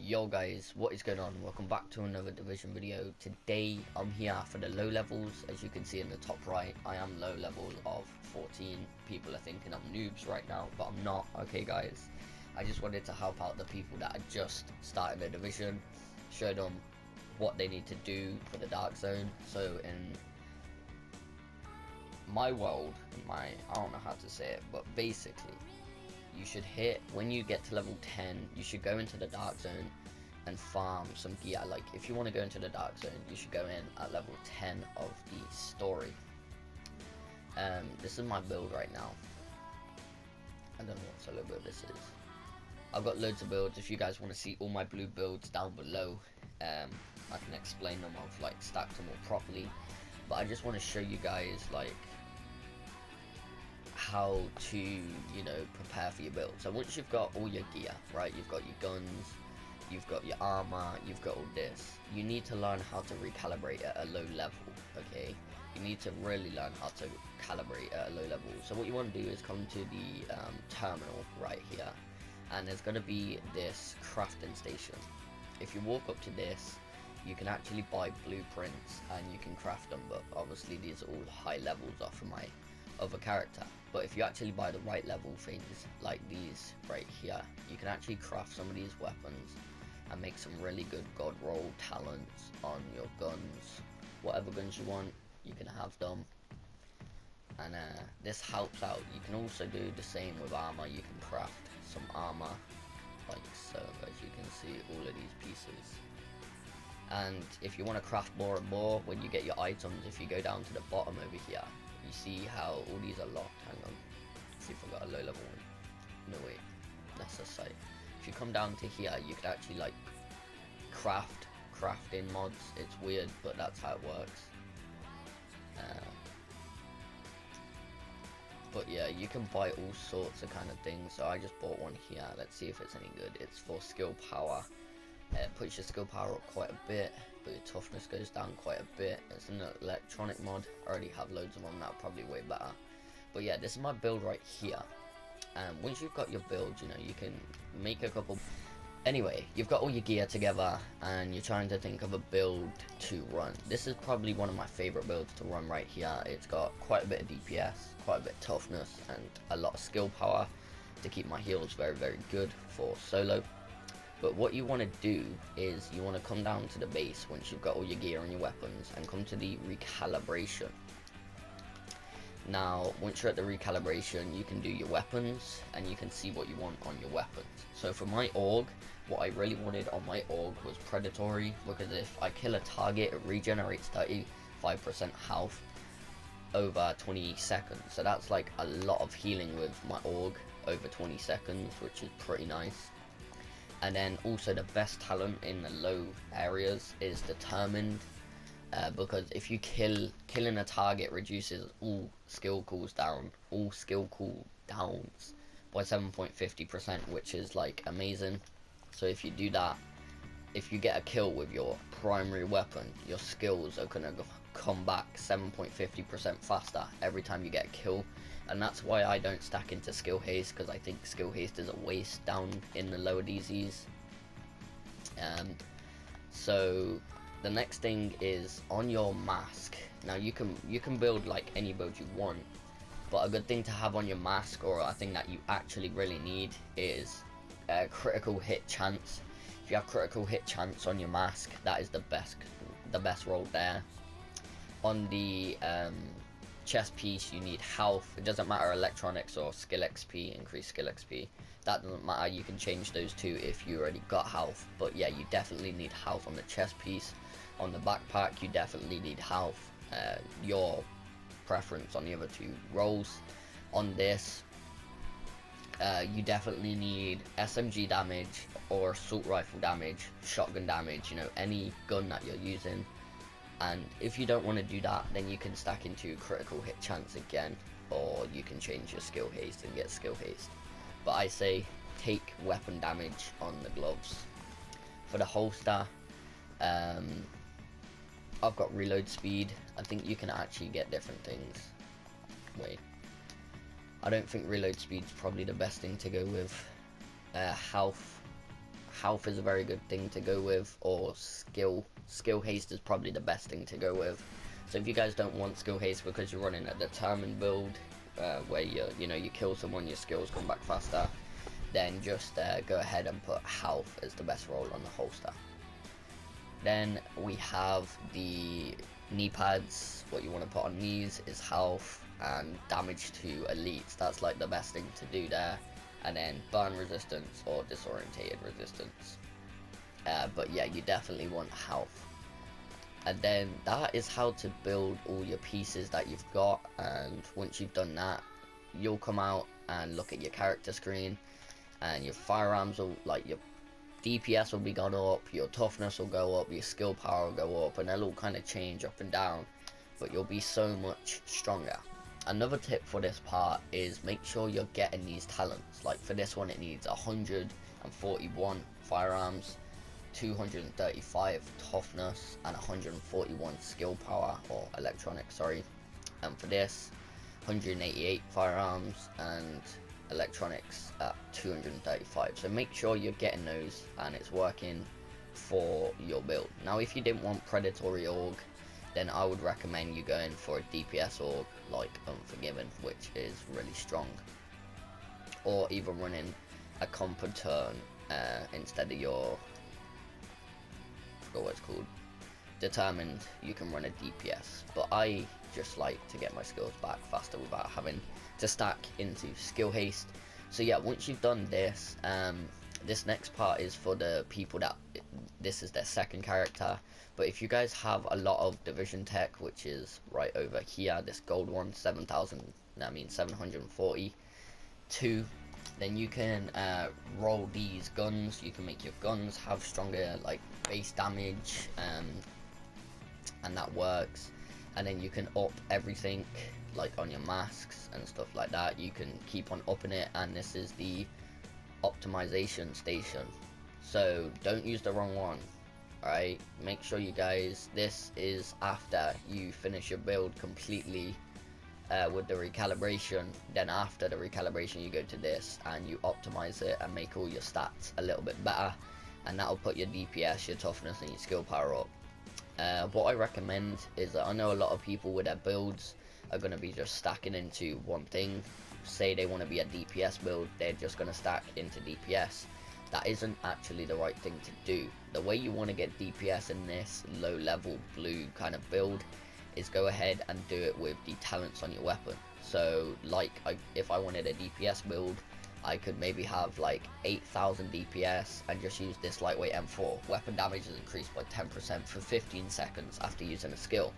Yo guys, what is going on? Welcome back to another Division video. Today I'm here for the low levels. As you can see in the top right, I am low level of 14. People are thinking I'm noobs right now, but I'm not. Okay guys, I just wanted to help out the people that had just started the Division, show them what they need to do for the Dark Zone. So in my world, I don't know how to say it, but basically you should hit, when you get to level 10, you should go into the Dark Zone and farm some gear. Like, if you want to go into the Dark Zone, you should go in at level 10 of the story. This is my build right now. I don't know what solo build this is. I've got loads of builds. If you guys want to see all my blue builds down below, I can explain them. I've like stacked them all properly. But I just want to show you guys like how to, you know, prepare for your build. So once you've got all your gear, right, you've got your guns, you've got your armor, you've got all this, you need to learn how to recalibrate at a low level. Okay, you need to really learn how to calibrate at a low level. So what you want to do is come to the terminal right here, and there's going to be this crafting station. If you walk up to this, you can actually buy blueprints and you can craft them, but obviously these are all high levels off of my other character. But if you actually buy the right level things like these right here, you can actually craft some of these weapons and make some really good god roll talents on your guns. Whatever guns you want, you can have them, and this helps out. You can also do the same with armor. You can craft some armor like so, as you can see, all of these pieces. And if you want to craft more and more, when you get your items, if you go down to the bottom over here, you see how all these are locked. Hang on, see if I got a low level one. No wait, that's a site. If you come down to here, you can actually like crafting mods. It's weird, but that's how it works. But yeah, you can buy all sorts of kind of things. So I just bought one here. Let's see if it's any good. It's for skill power. It puts your skill power up quite a bit, but your toughness goes down quite a bit. It's an electronic mod. I already have loads of them now, probably way better. But yeah, this is my build right here. And once you've got your build, you know, you can make a couple. Anyway, you've got all your gear together and you're trying to think of a build to run. This is probably one of my favorite builds to run right here. It's got quite a bit of DPS, quite a bit of toughness, and a lot of skill power to keep my heals very, very good for solo. But what you want to do is you want to come down to the base once you've got all your gear and your weapons and come to the recalibration. Now once you're at the recalibration, you can do your weapons and you can see what you want on your weapons. So for my AUG, what I really wanted on my AUG was predatory, because if I kill a target, it regenerates 35% health over 20 seconds. So that's like a lot of healing with my AUG over 20 seconds, which is pretty nice. And then also the best talent in the low areas is determined, because if you killing a target reduces all skill cooldowns by 7.50%, which is like amazing. So if you do that, if you get a kill with your primary weapon, your skills are gonna come back 7.50% faster every time you get a kill. And that's why I don't stack into skill haste, because I think skill haste is a waste down in the lower DZs. So the next thing is on your mask. Now you can build like any build you want, but a good thing to have on your mask, or a thing that you actually really need, is a critical hit chance. If you have critical hit chance on your mask, that is the best roll there. On the chest piece, you need health. It doesn't matter electronics or skill XP, increased skill XP. That doesn't matter. You can change those two if you already got health. But yeah, you definitely need health on the chest piece. On the backpack, you definitely need health. Your preference on the other two rolls. On this, you definitely need SMG damage or assault rifle damage, shotgun damage, you know, any gun that you're using. And if you don't want to do that, then you can stack into critical hit chance again, or you can change your skill haste and get skill haste. But I say take weapon damage on the gloves. For the holster, I've got reload speed. I think you can actually get different things. Wait, I don't think reload speed's probably the best thing to go with. Health health is a very good thing to go with, or skill haste is probably the best thing to go with. So if you guys don't want skill haste because you're running a determined build where you kill someone, your skills come back faster, then just go ahead and put health as the best role on the holster. Then we have the knee pads. What you want to put on knees is health and damage to elites. That's like the best thing to do there. And then burn resistance or disorientated resistance. But yeah, you definitely want health. And then that is how to build all your pieces that you've got. And once you've done that, you'll come out and look at your character screen, and your firearms will, like, your DPS will be gone up, your toughness will go up, your skill power will go up, and they'll all kind of change up and down, but you'll be so much stronger. Another tip for this part is make sure you're getting these talents. Like for this one, it needs 141 firearms, 235 toughness, and 141 skill power, or electronics, sorry. And for this, 188 firearms and electronics at 235. So make sure you're getting those and it's working for your build. Now if you didn't want predatory org, then I would recommend you going for a DPS org like Unforgiven, which is really strong, or even running a competent instead of your, I forgot what it's called, determined. You can run a DPS, but I just like to get my skills back faster without having to stack into skill haste. So yeah, once you've done this, this next part is for the people that this is their second character. But if you guys have a lot of division tech, which is right over here, this gold one, 742, then you can roll these guns. You can make your guns have stronger like base damage, and that works. And then you can up everything, like on your masks and stuff like that. You can keep on upping it, and this is the optimization station, so don't use the wrong one. Alright, make sure you guys, this is after you finish your build completely with the recalibration. Then after the recalibration, you go to this and you optimize it and make all your stats a little bit better, and that'll put your DPS, your toughness, and your skill power up. What I recommend is that I know a lot of people with their builds are going to be just stacking into one thing. Say they want to be a DPS build, they're just going to stack into DPS. That isn't actually the right thing to do. The way you want to get DPS in this low level blue kind of build is go ahead and do it with the talents on your weapon. So like if I wanted a DPS build, I could maybe have like 8,000 DPS and just use this lightweight M4. Weapon damage is increased by 10% for 15 seconds after using a skill.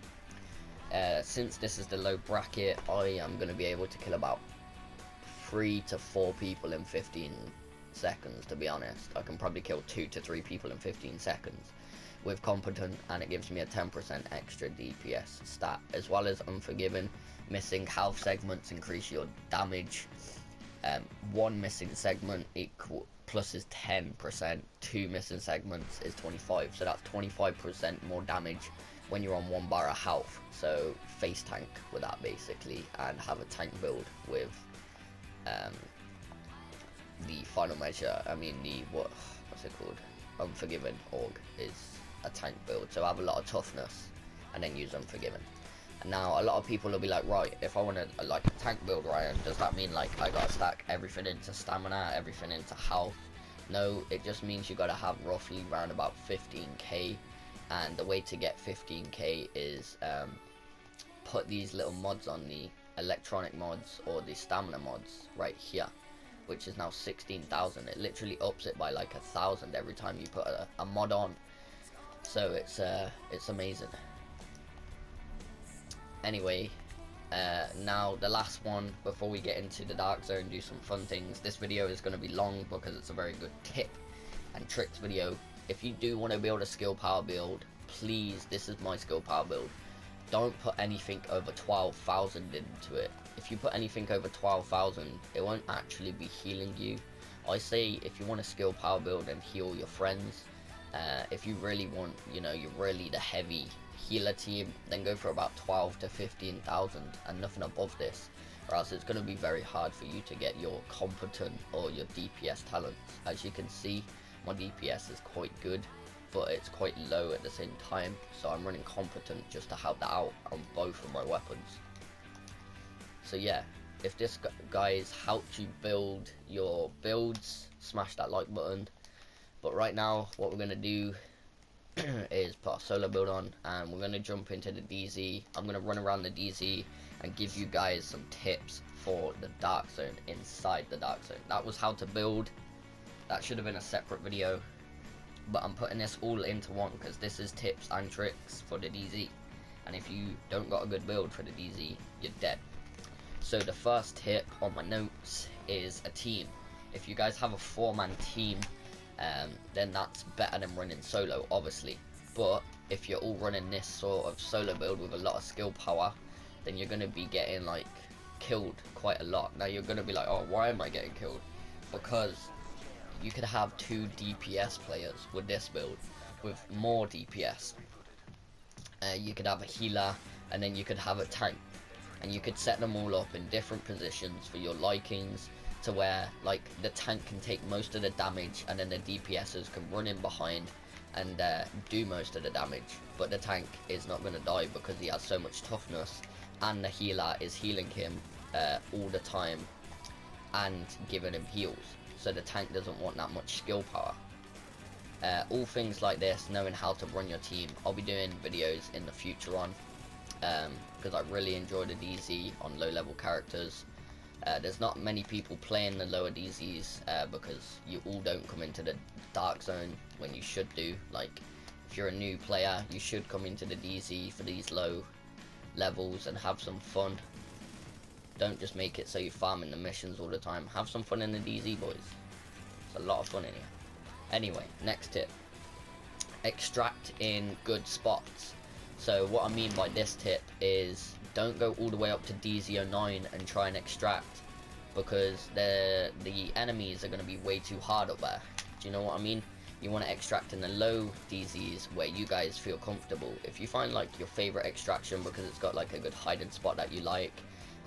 Since this is the low bracket, I am going to be able to kill about 3 to 4 people in 15 seconds, to be honest. I can probably kill 2 to 3 people in 15 seconds with competent, and it gives me a 10% extra DPS stat, as well as Unforgiven. Missing health segments increase your damage. One missing segment plus is 10%, 2 missing segments is 25, so that's 25% more damage when you're on 1 bar of health. So face tank with that basically, and have a tank build with the final measure. I mean what's it called? Unforgiven org is a tank build, so have a lot of toughness and then use Unforgiven. And now a lot of people will be like, right, if I want to like a tank build, Ryan, does that mean like I gotta stack everything into stamina, everything into health? No, it just means you gotta have roughly around about 15k, and the way to get 15k is put these little mods on, the electronic mods or the stamina mods right here, which is now 16,000. It literally ups it by like 1,000 every time you put a mod on, so it's amazing. Anyway, now the last one before we get into the dark zone, do some fun things. This video is going to be long because it's a very good tip and tricks video. If you do want to build a skill power build, please, this is my skill power build, don't put anything over 12,000 into it. If you put anything over 12,000, it won't actually be healing you. I say if you want a skill power build and heal your friends, if you really want, you're really the heavy healer team, then go for about 12 to 15,000 and nothing above this, or else it's going to be very hard for you to get your competent or your DPS talents. As you can see, my DPS is quite good, but it's quite low at the same time, so I'm running competent just to help that out on both of my weapons. So yeah, if this guys helped you build your builds, smash that like button. But right now what we're going to do is put our solo build on, and we're going to jump into the DZ. I'm going to run around the DZ and give you guys some tips for the dark zone, inside the dark zone. That was how to build. That should have been a separate video, but I'm putting this all into one because this is tips and tricks for the DZ, and if you don't got a good build for the DZ, you're dead. So the first tip on my notes is a team. If you guys have a 4-man team, then that's better than running solo, obviously. But if you're all running this sort of solo build with a lot of skill power, then you're going to be getting like killed quite a lot. Now you're going to be like, oh, why am I getting killed? Because you could have 2 DPS players with this build with more DPS. You could have a healer, and then you could have a tank, and you could set them all up in different positions for your likings, to where like the tank can take most of the damage, and then the DPSers can run in behind and do most of the damage, but the tank is not going to die because he has so much toughness, and the healer is healing him all the time and giving him heals, so the tank doesn't want that much skill power. All things like this, knowing how to run your team, I'll be doing videos in the future on, because I really enjoy the DZ on low level characters. There's not many people playing the lower DZs because you all don't come into the dark zone when you should do. Like, if you're a new player, you should come into the DZ for these low levels and have some fun. Don't just make it so you're farming the missions all the time. Have some fun in the DZ, boys. It's a lot of fun in here. Anyway, next tip. Extract in good spots. So what I mean by this tip is, don't go all the way up to DZ09 and try and extract, because the enemies are going to be way too hard up there. Do you know what I mean? You want to extract in the low DZs where you guys feel comfortable. If you find like your favorite extraction because it's got like a good hiding spot that you like,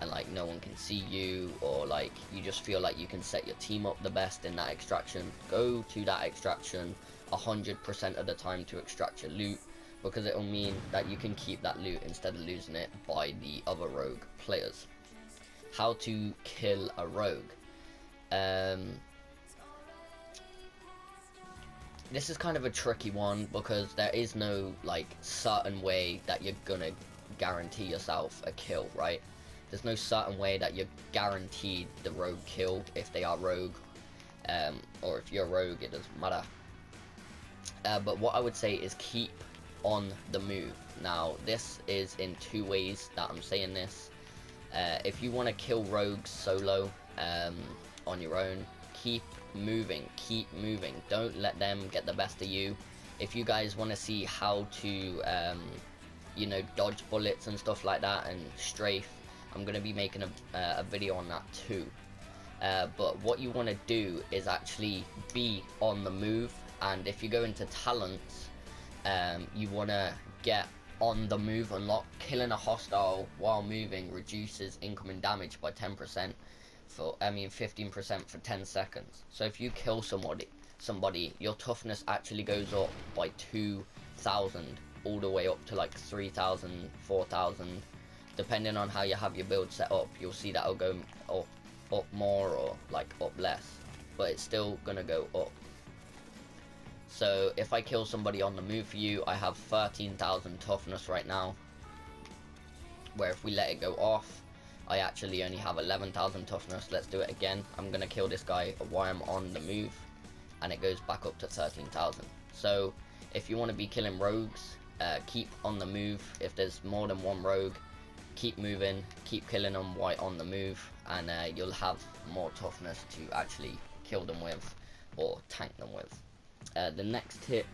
and like no one can see you, or like you just feel like you can set your team up the best in that extraction, go to that extraction 100% of the time to extract your loot, because it will mean that you can keep that loot instead of losing it by the other rogue players. How to kill a rogue. This is kind of a tricky one because there is no like certain way that you're gonna guarantee yourself a kill, right? There's no certain way that you're guaranteed the rogue kill if they are rogue, or if you're rogue, it doesn't matter. But what I would say is keep on the move. Now this is in 2 ways that I'm saying this. If you want to kill rogues solo on your own, keep moving, don't let them get the best of you. If you guys want to see how to you know, dodge bullets and stuff like that and strafe, I'm going to be making a video on that too. But what you want to do is actually be on the move, and if you go into talents, you want to get on the move unlock. Killing a hostile while moving reduces incoming damage by 10% for 15% for 10 seconds. So if you kill somebody, your toughness actually goes up by 2,000 all the way up to like 3,000, 4,000, depending on how you have your build set up. You'll see that'll go up more or like up less, but it's still gonna go up. So if I kill somebody on the move for you, I have 13,000 toughness right now, where if we let it go off, I actually only have 11,000 toughness. Let's do it again. I'm going to kill this guy while I'm on the move, and it goes back up to 13,000. So if you want to be killing rogues, keep on the move. If there's more than one rogue, keep moving, keep killing them while on the move, and you'll have more toughness to actually kill them with or tank them with. The next tip,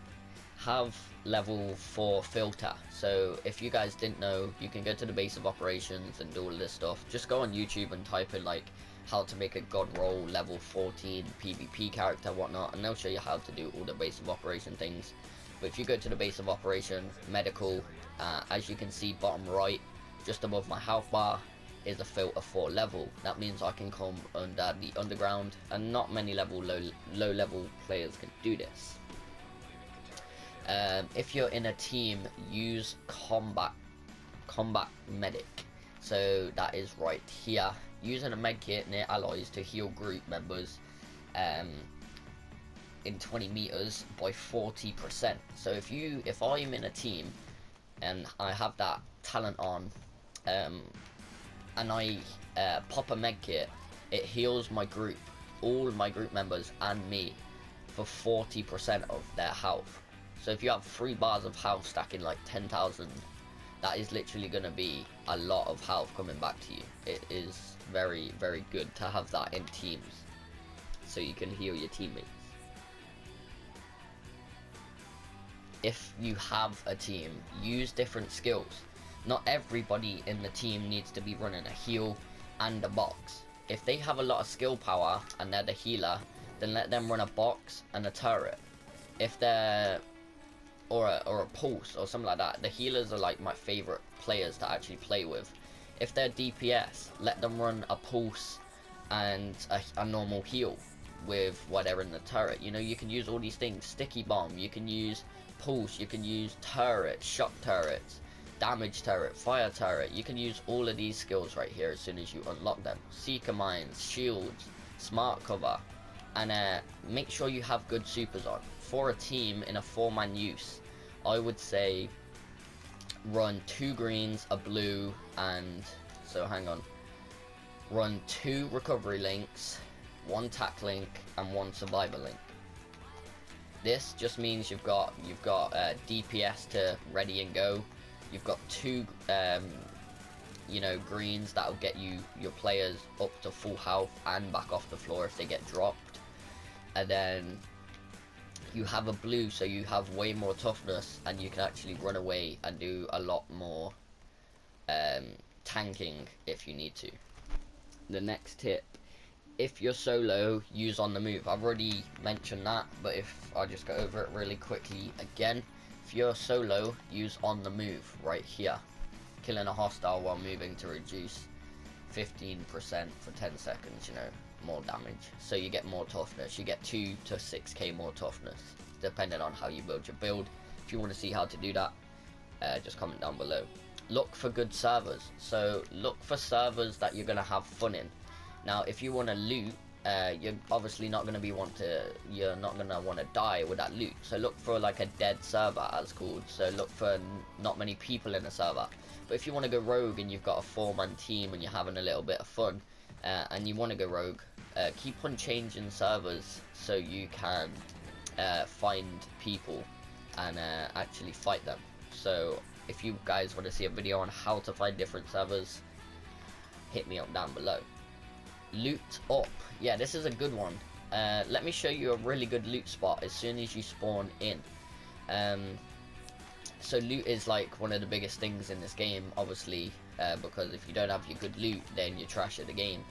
have level 4 filter. So if you guys didn't know, you can go to the base of operations and do all this stuff. Just go on YouTube and type in like how to make a god roll level 14 PvP character, whatnot, and they'll show you how to do all the base of operation things. But if you go to the base of operation, medical, as you can see bottom right, just above my health bar, is a filter for level. That means I can come under the underground, and not many low level players can do this. If you're in a team, use combat medic. So that is right here. Using a medkit near allies to heal group members in 20 meters by 40%. So if I'm in a team and I have that talent on, and I pop a medkit, it heals my group, all my group members and me, for 40% of their health. So if you have 3 bars of health stacking like 10,000, that is literally going to be a lot of health coming back to you. It is very, very good to have that in teams, so you can heal your teammates. If you have a team, use different skills. Not everybody in the team needs to be running a heal and a box. If they have a lot of skill power and they're the healer, then let them run a box and a turret. If they're or a pulse or something like that, the healers are like my favorite players to actually play with. If they're DPS, let them run a pulse and a normal heal with whatever in the turret. You know, you can use all these things. Sticky bomb, you can use pulse, you can use turret, shock turrets, damage turret, fire turret. You can use all of these skills right here as soon as you unlock them. Seeker mines, shields, smart cover, and make sure you have good supers on. For a team in a 4-man use, I would say run 2 greens, a blue, and run 2 recovery links, 1 tack link, and 1 survivor link. This just means you've got DPS to ready and go. You've got 2 greens that'll get your players up to full health and back off the floor if they get dropped. And then you have a blue, so you have way more toughness and you can actually run away and do a lot more tanking if you need to. The next tip, if you're solo, use on the move. I've already mentioned that, but if I just go over it really quickly again, if you're solo, use on the move right here. Killing a hostile while moving to reduce 15% for 10 seconds, you know, more damage. So you get more toughness. You get 2 to 6k more toughness, depending on how you build your build. If you want to see how to do that, just comment down below. Look for good servers. So look for servers that you're going to have fun in. Now, if you want to loot, you're obviously not going to want to die with that loot. So look for like a dead server, as called. So look for not many people in a server. But if you want to go rogue and you've got a 4-man team and you're having a little bit of fun, and you want to go rogue, keep on changing servers so you can find people and actually fight them. So if you guys want to see a video on how to find different servers, hit me up down below. Loot up. Yeah, this is a good one. Let me show you a really good loot spot as soon as you spawn in. So loot is like one of the biggest things in this game, obviously, because if you don't have your good loot, then you're trash at the game.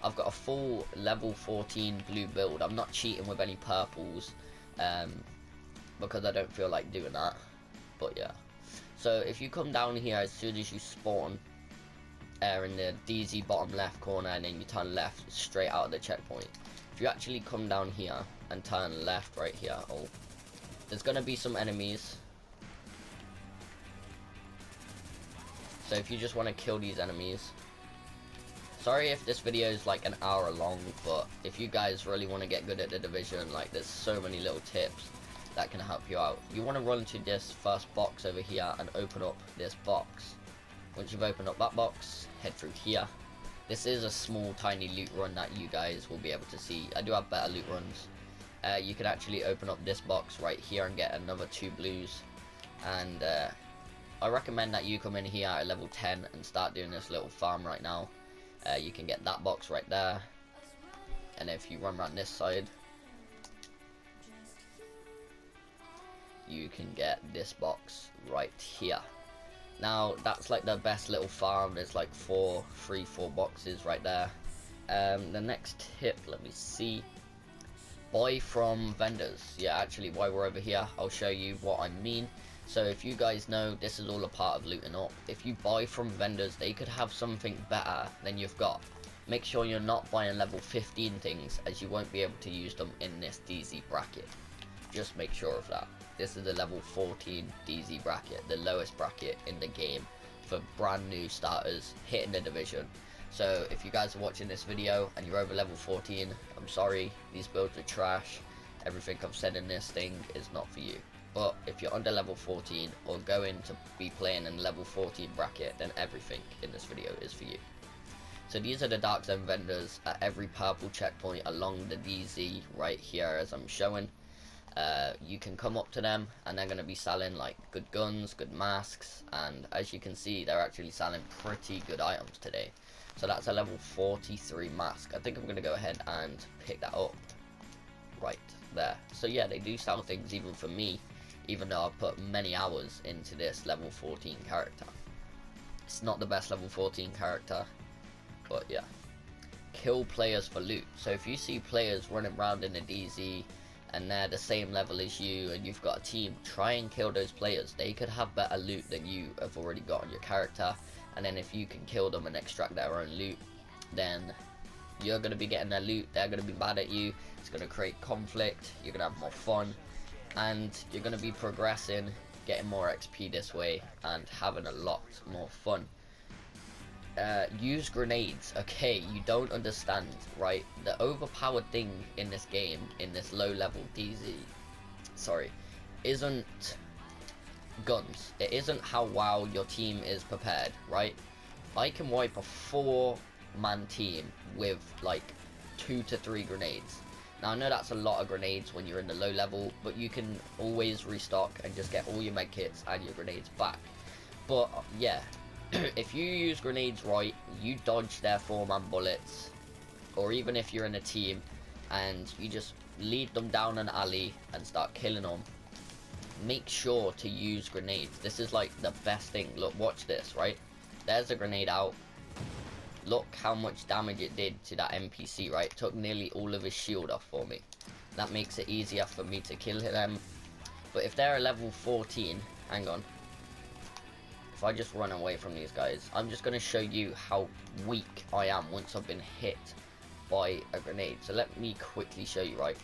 I've got a full level 14 blue build. I'm not cheating with any purples, because I don't feel like doing that. But yeah. So if you come down here as soon as you spawn, in the DZ bottom left corner, and then you turn left straight out of the checkpoint. If you actually come down here and turn left right here, there's gonna be some enemies. So if you just want to kill these enemies, sorry if this video is like an hour long, but if you guys really want to get good at the division, like there's so many little tips that can help you out. You want to run to this first box over here and open up this box. Once you've opened up that box, head through here. This is a small tiny loot run that you guys will be able to see. I do have better loot runs. You can actually open up this box right here and get another 2 blues, and I recommend that you come in here at level 10 and start doing this little farm right now. You can get that box right there, and if you run around this side, you can get this box right here. Now that's like the best little farm. There's like 4 boxes right there. The next tip, let me see. Buy from vendors. Yeah, actually, while we're over here, I'll show you what I mean. So if you guys know, this is all a part of looting up. If you buy from vendors, they could have something better than you've got. Make sure you're not buying level 15 things, as you won't be able to use them in this DZ bracket. Just make sure of that. This is the level 14 DZ bracket, the lowest bracket in the game for brand new starters hitting the division. So if you guys are watching this video and you're over level 14, I'm sorry, these builds are trash. Everything I've said in this thing is not for you. But if you're under level 14 or going to be playing in level 14 bracket, then everything in this video is for you. So these are the Dark Zone vendors at every purple checkpoint along the DZ right here as I'm showing. You can come up to them and they're going to be selling like good guns, good masks, and as you can see, they're actually selling pretty good items today. So that's a level 43 mask. I think I'm going to go ahead and pick that up right there. So yeah, they do sell things even for me, even though I've put many hours into this level 14 character. It's not the best level 14 character, but yeah. Kill players for loot. So if you see players running around in the DZ and they're the same level as you and you've got a team, try and kill those players. They could have better loot than you have already got on your character, and then if you can kill them and extract their own loot, then you're going to be getting their loot, they're going to be mad at you, it's going to create conflict, you're going to have more fun, and you're going to be progressing, getting more XP this way, and having a lot more fun. Use grenades. Okay, you don't understand, right? The overpowered thing in this game, in this low level DZ, isn't guns. It isn't how well your team is prepared, right? I can wipe a 4-man team with like 2 to 3 grenades. Now I know that's a lot of grenades when you're in the low level, but you can always restock and just get all your medkits and your grenades back. But yeah, if you use grenades right, you dodge their 4-man bullets, or even if you're in a team and you just lead them down an alley and start killing them, make sure to use grenades. This is like the best thing. Look, watch this, right? There's a grenade out. Look how much damage it did to that NPC, right? It took nearly all of his shield off for me. That makes it easier for me to kill them. But if they're a level 14, hang on. If I just run away from these guys, I'm just going to show you how weak I am once I've been hit by a grenade. So let me quickly show you, right?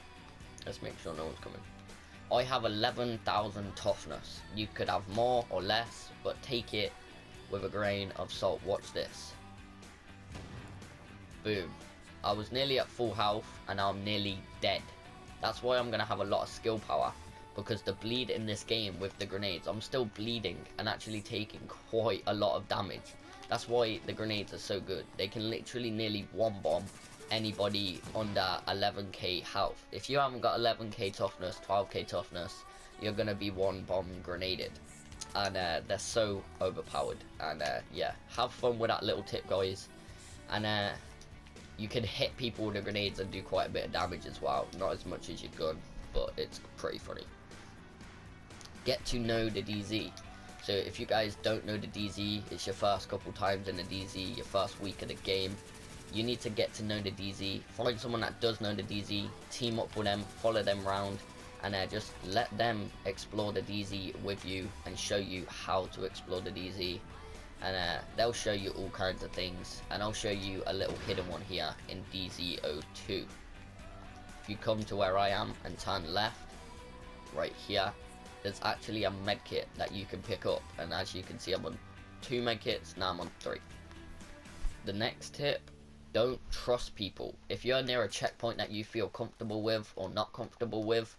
Let's make sure no one's coming. I have 11,000 toughness. You could have more or less, but take it with a grain of salt. Watch this. Boom. I was nearly at full health and now I'm nearly dead. That's why I'm going to have a lot of skill power, because the bleed in this game with the grenades, I'm still bleeding and actually taking quite a lot of damage. That's why the grenades are so good. They can literally nearly one-bomb anybody under 11k health. If you haven't got 11k toughness, 12k toughness, you're going to be one-bomb grenaded. And they're so overpowered. And yeah, have fun with that little tip, guys. And you can hit people with the grenades and do quite a bit of damage as well. Not as much as your gun, but it's pretty funny. Get to know the DZ. So if you guys don't know the DZ, it's your first couple times in the DZ, your first week of the game, you need to get to know the DZ. Find someone that does know the DZ, team up with them, follow them around, and just let them explore the DZ with you and show you how to explore the DZ. And they'll show you all kinds of things, and I'll show you a little hidden one here in DZ02. If you come to where I am and turn left, right here, there's actually a medkit that you can pick up, and as you can see, I'm on 2 medkits, now I'm on 3. The next tip, don't trust people. If you're near a checkpoint that you feel comfortable with or not comfortable with,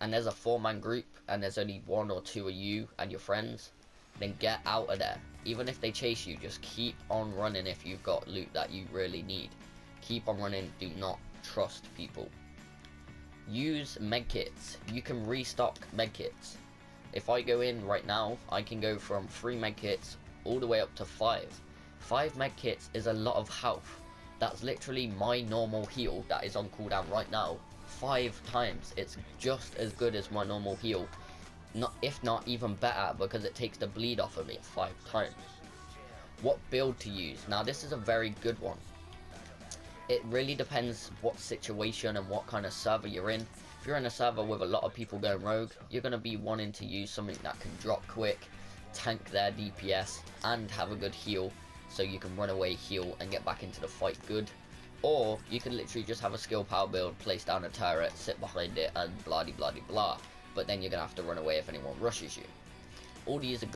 and there's a 4-man group and there's only 1 or 2 of you and your friends, then get out of there. Even if they chase you, just keep on running if you've got loot that you really need. Keep on running, do not trust people. Use medkits. You can restock medkits. If I go in right now, I can go from 3 medkits all the way up to 5. 5 medkits is a lot of health. That's literally my normal heal that is on cooldown right now 5 times. It's just as good as my normal heal, if not even better, because it takes the bleed off of me 5 times. What build to use? Now this is a very good one. It really depends what situation and what kind of server you're in. If you're in a server with a lot of people going rogue, you're going to be wanting to use something that can drop quick, tank their DPS, and have a good heal, so you can run away, heal, and get back into the fight good. Or you can literally just have a skill power build, place down a turret, sit behind it, and blah de blah de blah. But then you're going to have to run away if anyone rushes you. All these are